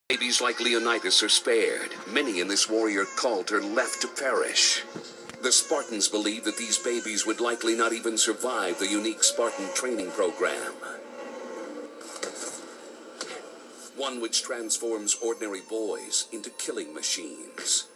Babies like Leonidas are spared. Many in this warrior cult are left to perish. The Spartans believe that these babies would likely not even survive the unique Spartan training program. One which transforms ordinary boys into killing machines.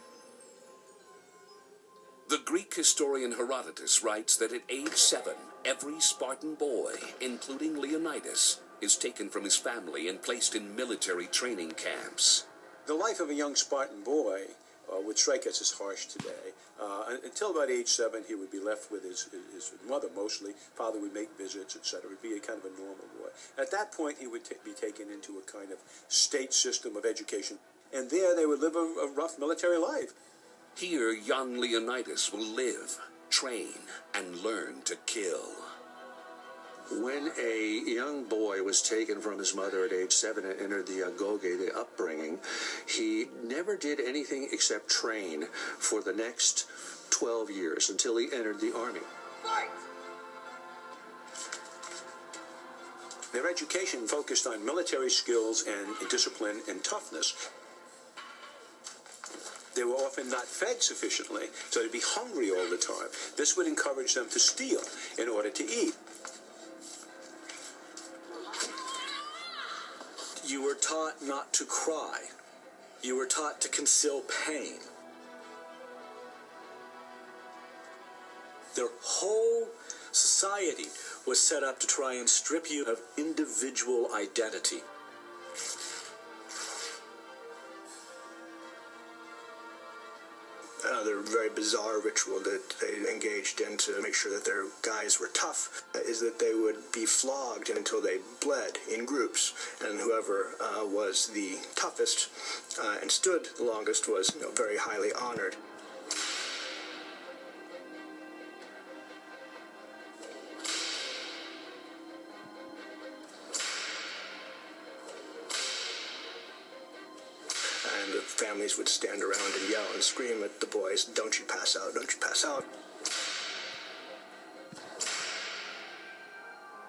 The Greek historian Herodotus writes that at age 7, every Spartan boy, including Leonidas, is taken from his family and placed in military training camps. The life of a young Spartan boy would strike us as harsh today. Until about age 7, he would be left with his mother mostly. Father would make visits, etc. Would be a kind of a normal boy. At that point, he would be taken into a kind of state system of education. And there they would live a rough military life. Here, young Leonidas will live, train, and learn to kill. When a young boy was taken from his mother at age 7 and entered the agoge, the upbringing, he never did anything except train for the next 12 years until he entered the army. Fight! Their education focused on military skills and discipline and toughness. They were often not fed sufficiently, so they'd be hungry all the time. This would encourage them to steal in order to eat. You were taught not to cry. You were taught to conceal pain. Their whole society was set up to try and strip you of individual identity. Another very bizarre ritual that they engaged in to make sure that their guys were tough is that they would be flogged until they bled in groups, and whoever was the toughest and stood the longest was very highly honored. And the families would stand around and yell and scream at the boys, "Don't you pass out, don't you pass out."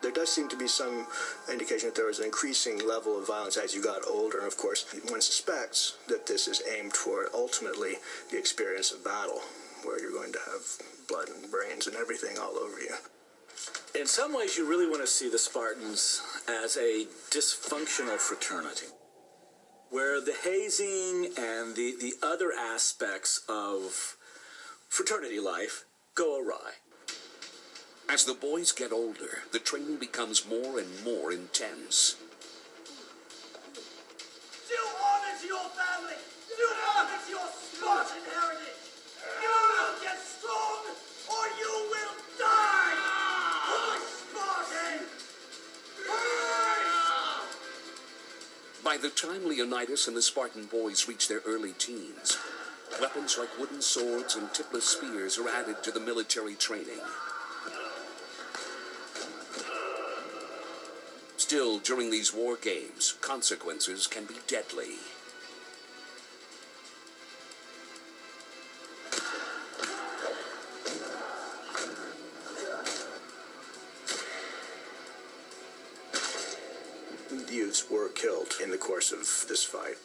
There does seem to be some indication that there was an increasing level of violence as you got older. And of course, one suspects that this is aimed toward ultimately the experience of battle, where you're going to have blood and brains and everything all over you. In some ways, you really want to see the Spartans as a dysfunctional fraternity, where the hazing and the other aspects of fraternity life go awry. As the boys get older, the training becomes more and more intense. Do honor to your family! Do honor to your Spartan heritage! You will get strong, or you will die! Push, Spartan! Push! By the time Leonidas and the Spartan boys reach their early teens, weapons like wooden swords and tipless spears are added to the military training. Still, during these war games, consequences can be deadly. Youths were killed in the course of this fight.